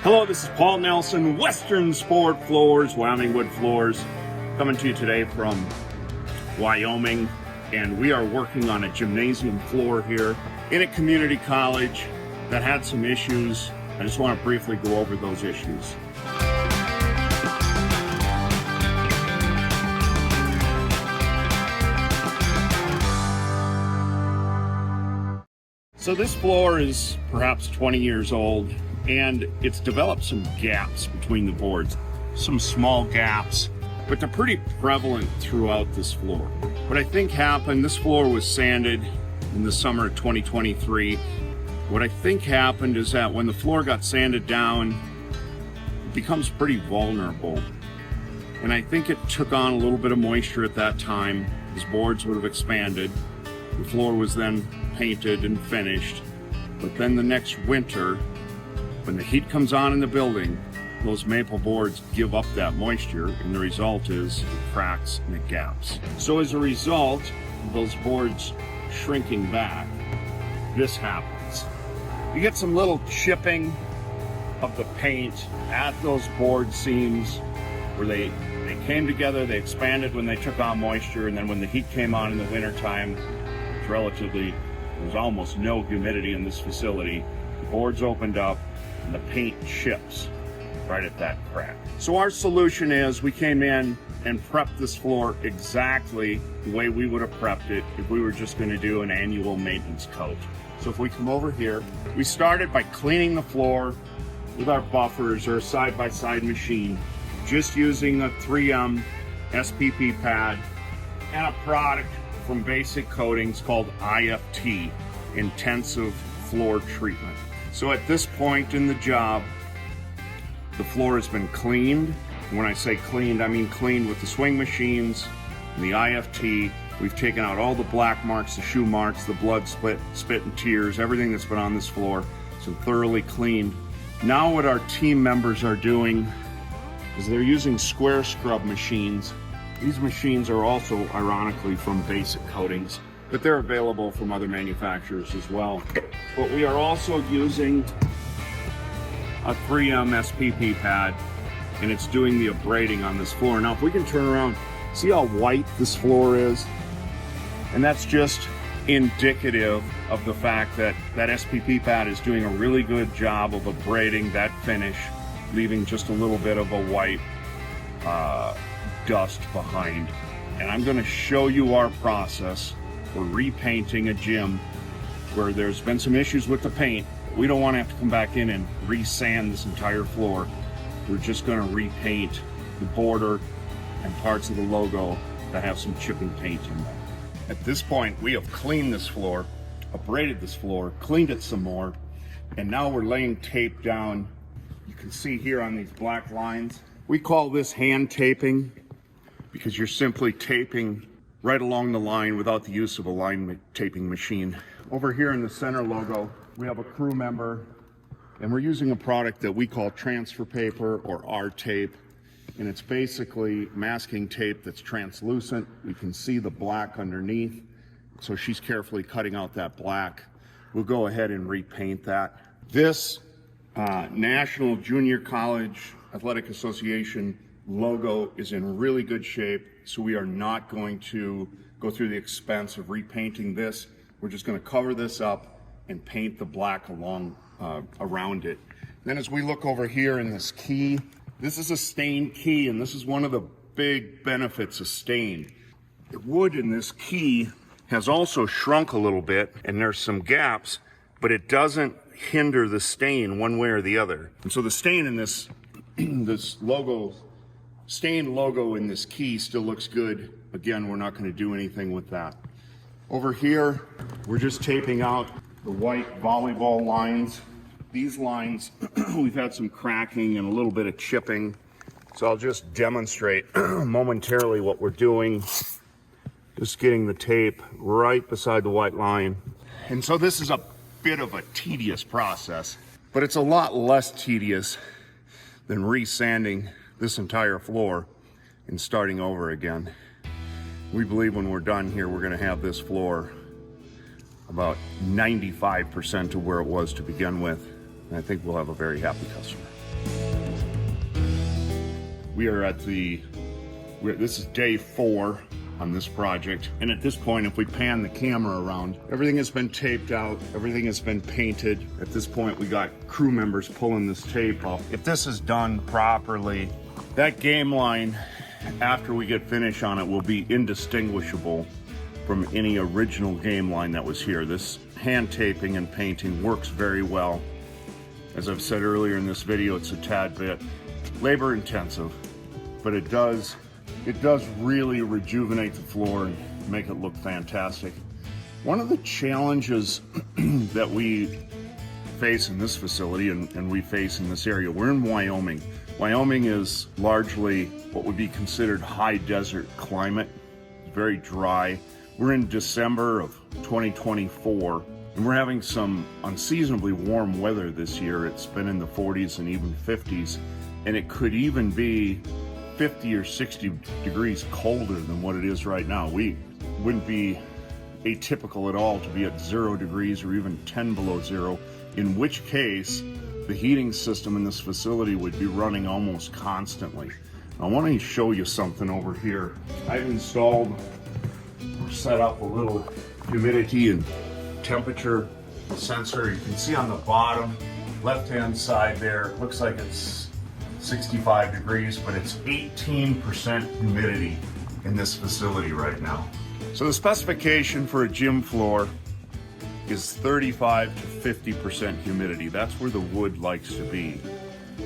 Hello, this is Paul Nelson, Western Sport Floors, Wyoming Wood Floors, coming to you today from Wyoming, and we are working on a gymnasium floor here in a community college that had some issues. I just want to briefly go over those issues. So this floor is perhaps 20 years old, and it's developed some gaps between the boards, some small gaps, but they're pretty prevalent throughout this floor. What I think happened, this floor was sanded in the summer of 2023. What I think happened is that when the floor got sanded down, it becomes pretty vulnerable. And I think it took on a little bit of moisture at that time. These boards would have expanded. The floor was then painted and finished. But then the next winter, when the heat comes on in the building, those maple boards give up that moisture, and the result is it cracks and it gaps. So as a result of those boards shrinking back, this happens. You get some little chipping of the paint at those board seams where they came together, they expanded when they took on moisture, and then when the heat came on in the wintertime, there's almost no humidity in this facility. The boards opened up and the paint chips right at that crack. So our solution is we came in and prepped this floor exactly the way we would have prepped it if we were just going to do an annual maintenance coat. So if we come over here, we started by cleaning the floor with our buffers or a side-by-side machine, just using a 3M SPP pad and a product from Basic Coatings called IFT, Intensive Floor Treatment. So at this point in the job, the floor has been cleaned. And when I say cleaned, I mean cleaned with the swing machines and the IFT. We've taken out all the black marks, the shoe marks, the blood, spit and tears, everything that's been on this floor. It's been thoroughly cleaned. Now what our team members are doing is they're using square scrub machines. These machines are also, ironically, from Basic Coatings, but they're available from other manufacturers as well. But we are also using a 3M SPP pad, and it's doing the abrading on this floor. Now, if we can turn around, see how white this floor is? And that's just indicative of the fact that that SPP pad is doing a really good job of abrading that finish, leaving just a little bit of a white dust behind. And I'm going to show you our process for repainting a gym where there's been some issues with the paint. We don't want to have to come back in and re-sand this entire floor. We're just going to repaint the border and parts of the logo that have some chipping paint in them. At this point, we have cleaned this floor, abraded this floor, cleaned it some more, and now we're laying tape down. You can see here on these black lines, we call this hand taping because you're simply taping right along the line without the use of a line taping machine. Over here in the center logo, we have a crew member, and we're using a product that we call transfer paper or R-tape, and it's basically masking tape that's translucent. We can see the black underneath, so she's carefully cutting out that black. We'll go ahead and repaint that. This National Junior College Athletic Association logo is in really good shape, so we are not going to go through the expense of repainting this. We're just going to cover this up and paint the black around it. Then as we look over here in this key, this is a stained key, and this is one of the big benefits of stain. The wood in this key has also shrunk a little bit, and there's some gaps, but it doesn't hinder the stain one way or the other. And so the stain in this stained logo in this key still looks good. Again, we're not going to do anything with that. Over here, we're just taping out the white volleyball lines. These lines, we've had some cracking and a little bit of chipping. So I'll just demonstrate momentarily what we're doing. Just getting the tape right beside the white line. And so this is a bit of a tedious process, but it's a lot less tedious than resanding this entire floor and starting over again. We believe when we're done here, we're going to have this floor about 95% of where it was to begin with. And I think we'll have a very happy customer. We are at this is day 4 on this project. And at this point, if we pan the camera around, everything has been taped out, everything has been painted. At this point, we got crew members pulling this tape off. If this is done properly, that game line, after we get finish on it, will be indistinguishable from any original game line that was here. This hand taping and painting works very well. As I've said earlier in this video, it's a tad bit labor intensive, but it does really rejuvenate the floor and make it look fantastic. One of the challenges that we face in this facility and we face in this area, we're in Wyoming. Wyoming is largely what would be considered high desert climate. It's very dry. We're in December of 2024 and we're having some unseasonably warm weather this year. It's been in the 40s and even 50s, and it could even be 50 or 60 degrees colder than what it is right now. We wouldn't be atypical at all to be at 0 degrees or even 10 below 0, in which case the heating system in this facility would be running almost constantly. I want to show you something over here. I've installed or set up a little humidity and temperature sensor. You can see on the bottom left-hand side there, it looks like it's 65 degrees, but it's 18% humidity in this facility right now. So the specification for a gym floor is 35 to 50% humidity. That's where the wood likes to be.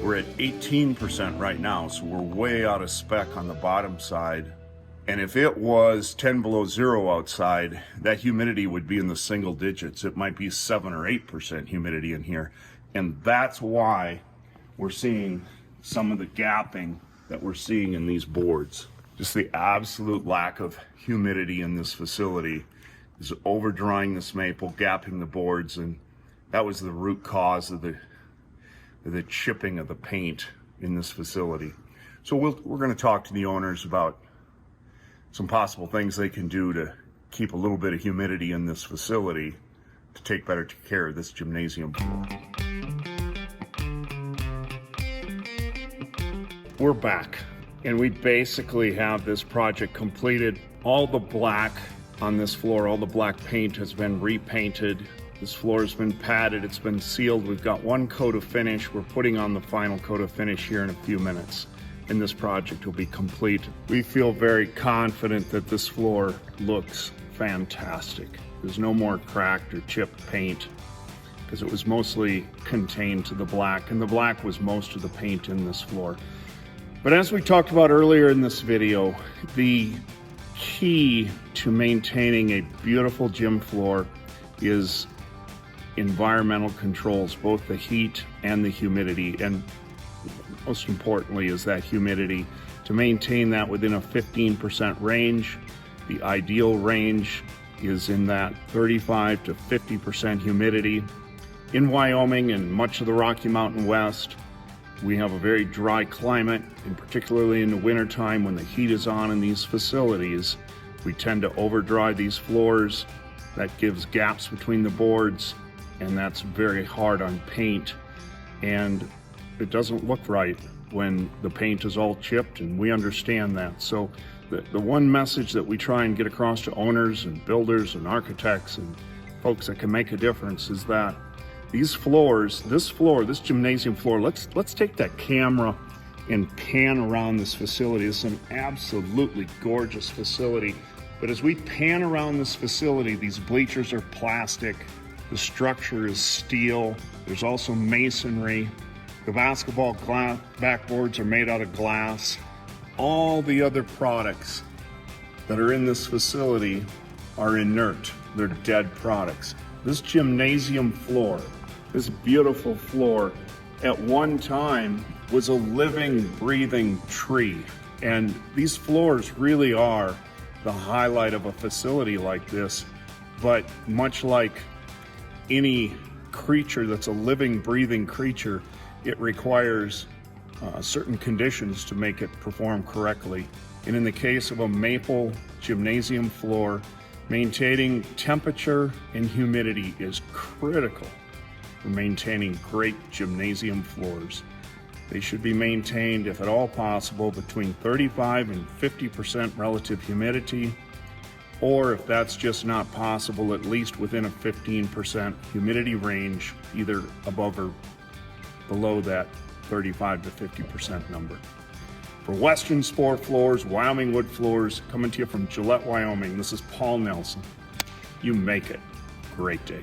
We're at 18% right now, so we're way out of spec on the bottom side. And if it was 10 below 0 outside, that humidity would be in the single digits. It might be 7 or 8% humidity in here. And that's why we're seeing some of the gapping that we're seeing in these boards. Just the absolute lack of humidity in this facility is over drying this maple, gapping the boards, and that was the root cause of the chipping of the paint in this facility. So we're going to talk to the owners about some possible things they can do to keep a little bit of humidity in this facility to take better care of this gymnasium floor. We're back, and we basically have this project completed. All the black on this floor, all the black paint has been repainted. This floor has been padded, it's been sealed. We've got one coat of finish. We're putting on the final coat of finish here in a few minutes, and this project will be complete. We feel very confident that this floor looks fantastic. There's no more cracked or chipped paint because it was mostly contained to the black, and the black was most of the paint in this floor. But as we talked about earlier in this video, the key to maintaining a beautiful gym floor is environmental controls, both the heat and the humidity, and most importantly is that humidity. To maintain that within a 15% range, the ideal range is in that 35 to 50% humidity. In Wyoming and much of the Rocky Mountain West, we have a very dry climate, and particularly in the wintertime when the heat is on in these facilities, we tend to over dry these floors. That gives gaps between the boards, and that's very hard on paint, and it doesn't look right when the paint is all chipped, and we understand that. So the one message that we try and get across to owners and builders and architects and folks that can make a difference is that these floors, this gymnasium floor, let's take that camera and pan around this facility. It's an absolutely gorgeous facility. But as we pan around this facility, these bleachers are plastic, the structure is steel, there's also masonry, the basketball backboards are made out of glass. All the other products that are in this facility are inert, they're dead products. This gymnasium floor, this beautiful floor, at one time was a living, breathing tree. And these floors really are the highlight of a facility like this. But much like any creature that's a living, breathing creature, it requires certain conditions to make it perform correctly. And in the case of a maple gymnasium floor, maintaining temperature and humidity is critical for maintaining great gymnasium floors. They should be maintained, if at all possible, between 35 and 50% relative humidity, or if that's just not possible, at least within a 15% humidity range, either above or below that 35 to 50% number. For Western Sport Floors, Wyoming Wood Floors, coming to you from Gillette, Wyoming, this is Paul Nelson. You make it. Great day.